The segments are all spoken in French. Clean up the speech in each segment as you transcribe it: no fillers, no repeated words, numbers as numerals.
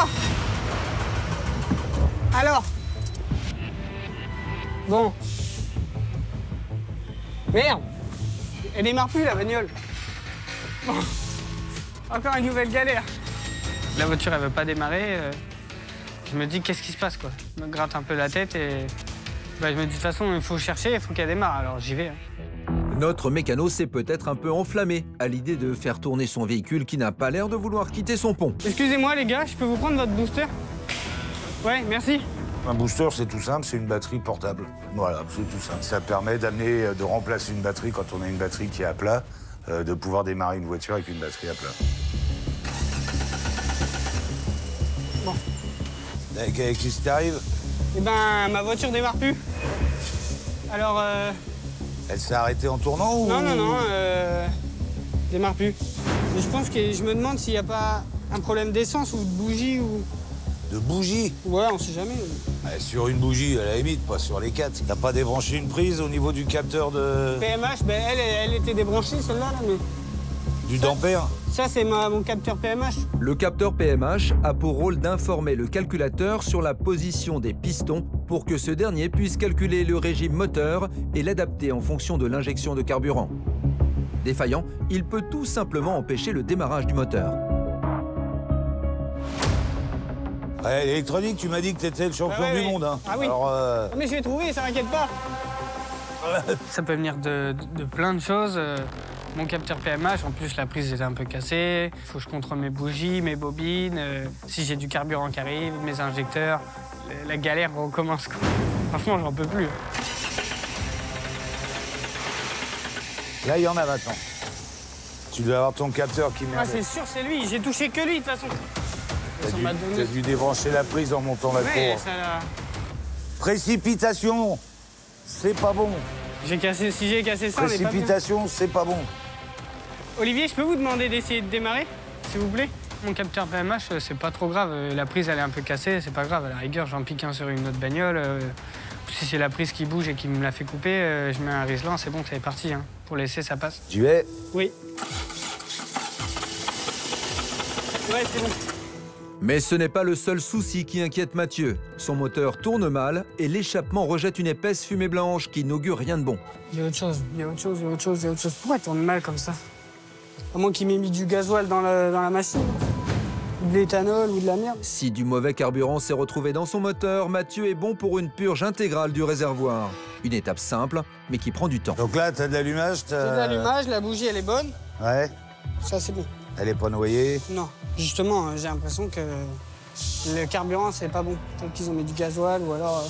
Oh! Alors? Bon. Merde! Elle démarre plus, la bagnole. Bon. Encore une nouvelle galère. La voiture, elle veut pas démarrer. Je me dis, qu'est-ce qui se passe, quoi? Je me gratte un peu la tête et je me dis, de toute façon, il faut chercher, il faut qu'elle démarre. Alors j'y vais. Notre mécano s'est peut-être un peu enflammé à l'idée de faire tourner son véhicule qui n'a pas l'air de vouloir quitter son pont. Excusez-moi, les gars, je peux vous prendre votre booster? Ouais, merci. Un booster, c'est tout simple, c'est une batterie portable. Voilà, c'est tout simple. Ça permet de remplacer une batterie quand on a une batterie qui est à plat, de pouvoir démarrer une voiture avec une batterie à plat. Bon. Qu'est-ce qui t'arrive? Eh ben, ma voiture démarre plus. Alors, Elle s'est arrêtée en tournant ou... Non, démarre plus. Mais je pense que je me demande s'il n'y a pas un problème d'essence ou de bougie ou... De bougie? Ouais, on sait jamais. Sur une bougie, à la limite, pas sur les 4. T'as pas débranché une prise au niveau du capteur de... PMH, ben elle était débranchée, celle-là, là, mais... Du dampère? Ça, c'est mon capteur PMH. Le capteur PMH a pour rôle d'informer le calculateur sur la position des pistons pour que ce dernier puisse calculer le régime moteur et l'adapter en fonction de l'injection de carburant. Défaillant, il peut tout simplement empêcher le démarrage du moteur. Ouais, l'électronique, tu m'as dit que t'étais le champion du monde. Hein. Ah oui. Alors, Mais je vais trouver, ça m'inquiète pas. Ça peut venir de plein de choses. Mon capteur PMH, en plus la prise était un peu cassée. Il faut que je contrôle mes bougies, mes bobines, si j'ai du carburant qui arrive, mes injecteurs. La galère recommence, quoi. Franchement, j'en peux plus. là, il y en a maintenant. Tu dois avoir ton capteur qui merde. Ah, c'est sûr, c'est lui. J'ai touché que lui, de toute façon. T'as dû débrancher la prise en montant la Ouais, cour. ça l'a... Précipitation, c'est pas bon. Si j'ai cassé ça, on n'est pas bien. Précipitation, c'est pas bon. Olivier, je peux vous demander d'essayer de démarrer, s'il vous plaît? Mon capteur PMH, c'est pas trop grave. La prise, elle est un peu cassée, c'est pas grave. À la rigueur, j'en pique un sur une autre bagnole. Si c'est la prise qui bouge et qui me la fait couper, je mets un Riesland, c'est bon, c'est parti. Hein. Pour l'essai, ça passe. Tu es? Oui. Ouais, c'est bon. Mais ce n'est pas le seul souci qui inquiète Mathieu. Son moteur tourne mal et l'échappement rejette une épaisse fumée blanche qui n'augure rien de bon. Il y a autre chose, il y a autre chose, il y a autre chose, il y a autre chose. Pourquoi elle tourne mal comme ça? À moins qu'il m'ait mis du gasoil dans la machine. Ou de l'éthanol ou de la merde. Si du mauvais carburant s'est retrouvé dans son moteur, Mathieu est bon pour une purge intégrale du réservoir. Une étape simple, mais qui prend du temps. Donc là, t'as de l'allumage? J'ai de l'allumage, la bougie, elle est bonne. Ouais. Ça, c'est bon. Elle est pas noyée? Non. Justement, j'ai l'impression que le carburant, c'est pas bon. Peut-être qu'ils ont mis du gasoil ou alors...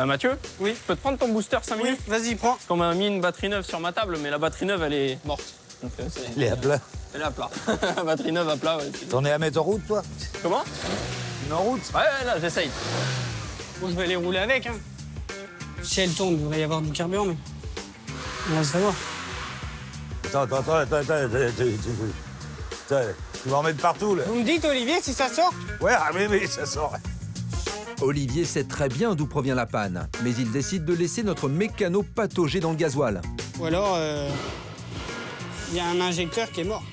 Mathieu? Oui. Je peux te prendre ton booster 5 minutes? Vas-y, prends. Parce qu'on m'a mis une batterie neuve sur ma table, mais la batterie neuve, elle est morte. Donc, Elle est à plat. Elle est à plat. Batterie neuve à plat, ouais. T'en es à mettre en route, toi? Comment? Une en route? Ouais, là, j'essaye. Bon, je vais les rouler avec, hein. Si elle tourne, il devrait y avoir du carburant, mais... On va savoir. Attends. Tu vas en mettre partout, là. Vous me dites, Olivier, si ça sort? Ouais, mais ça sort. Olivier sait très bien d'où provient la panne, mais il décide de laisser notre mécano patauger dans le gasoil. Ou alors, il y a un injecteur qui est mort.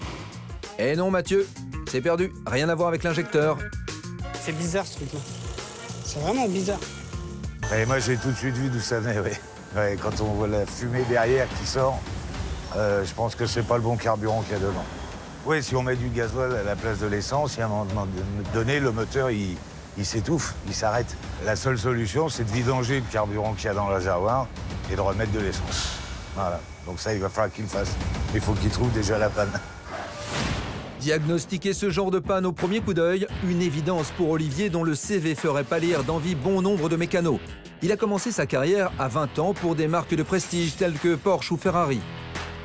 Eh non, Mathieu, c'est perdu. Rien à voir avec l'injecteur. C'est bizarre, ce truc-là. C'est vraiment bizarre. Et moi, j'ai tout de suite vu d'où ça venait, oui. Ouais, quand on voit la fumée derrière qui sort, je pense que c'est pas le bon carburant qu'il y a dedans. Oui, si on met du gasoil à la place de l'essence, il y a un moment donné, le moteur, il s'étouffe, il s'arrête. La seule solution, c'est de vidanger le carburant qu'il y a dans le réservoir et de remettre de l'essence. Voilà. Donc ça, il va falloir qu'il le fasse. Il faut qu'il trouve déjà la panne. Diagnostiquer ce genre de panne au premier coup d'œil, une évidence pour Olivier dont le CV ferait pâlir d'envie bon nombre de mécanos. Il a commencé sa carrière à 20 ans pour des marques de prestige telles que Porsche ou Ferrari.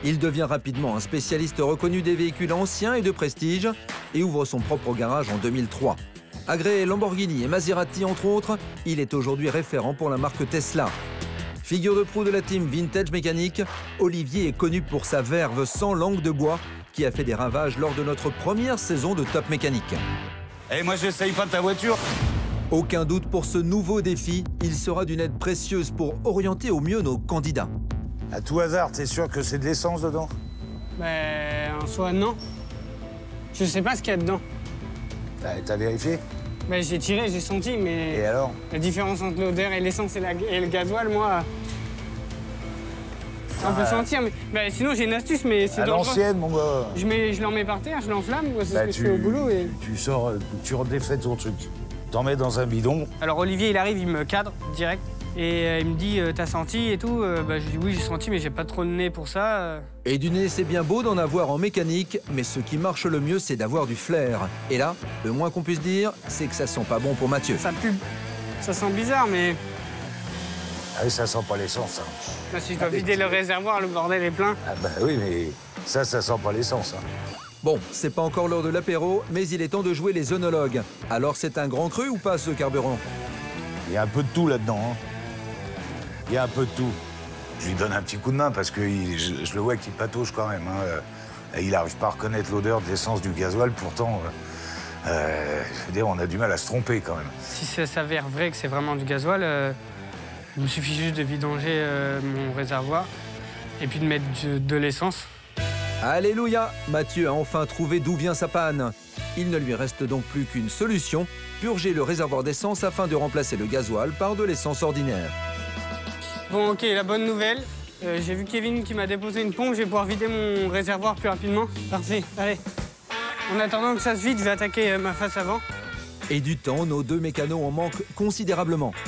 Il devient rapidement un spécialiste reconnu des véhicules anciens et de prestige et ouvre son propre garage en 2003. Agréé Lamborghini et Maserati entre autres, il est aujourd'hui référent pour la marque Tesla. Figure de proue de la team Vintage Mécanique, Olivier est connu pour sa verve sans langue de bois qui a fait des ravages lors de notre première saison de Top Mécanique. Eh, moi, j'essaye pas de ta voiture. Aucun doute pour ce nouveau défi, il sera d'une aide précieuse pour orienter au mieux nos candidats. À tout hasard, t'es sûr que c'est de l'essence dedans? Ben, en soi, non. Je sais pas ce qu'il y a dedans. T'as vérifié? Bah, j'ai tiré, j'ai senti, mais Et alors? la différence entre l'odeur et l'essence et le gasoil, moi, on peut sentir. Mais bah, sinon, j'ai une astuce, mais c'est À dangereux. l'ancienne, mon gars. Je l'en mets par terre, je l'enflamme, c'est ce Bah, que je fais au boulot. Et... Tu sors, tu redéfais ton truc. T'en mets dans un bidon. Alors Olivier, il arrive, il me cadre direct. Et il me dit, t'as senti et tout. Bah, je lui dis, oui, j'ai senti, mais j'ai pas trop de nez pour ça. Et du nez, c'est bien beau d'en avoir en mécanique, mais ce qui marche le mieux, c'est d'avoir du flair. Et là, le moins qu'on puisse dire, c'est que ça sent pas bon pour Mathieu. Ça pue. Ça sent bizarre, mais Ah oui, ça sent pas l'essence, hein. là, si je dois vider le réservoir, le bordel est plein. Ah bah oui, mais ça sent pas l'essence, hein. Bon, c'est pas encore l'heure de l'apéro, mais il est temps de jouer les œnologues. Alors c'est un grand cru ou pas ce carburant? Il y a un peu de tout là-dedans, hein. Il y a un peu de tout. Je lui donne un petit coup de main parce que je le vois qu'il patauge quand même, hein. Il n'arrive pas à reconnaître l'odeur de l'essence du gasoil, pourtant, je veux dire, on a du mal à se tromper quand même. Si ça s'avère vrai que c'est vraiment du gasoil, il me suffit juste de vidanger mon réservoir et puis de mettre de l'essence. Alléluia! Mathieu a enfin trouvé d'où vient sa panne. Il ne lui reste donc plus qu'une solution, purger le réservoir d'essence afin de remplacer le gasoil par de l'essence ordinaire. Bon, ok, la bonne nouvelle, j'ai vu Kevin qui m'a déposé une pompe, je vais pouvoir vider mon réservoir plus rapidement. Parfait, allez. En attendant que ça se vide, je vais attaquer ma face avant. Et du temps, nos deux mécanos en manquent considérablement.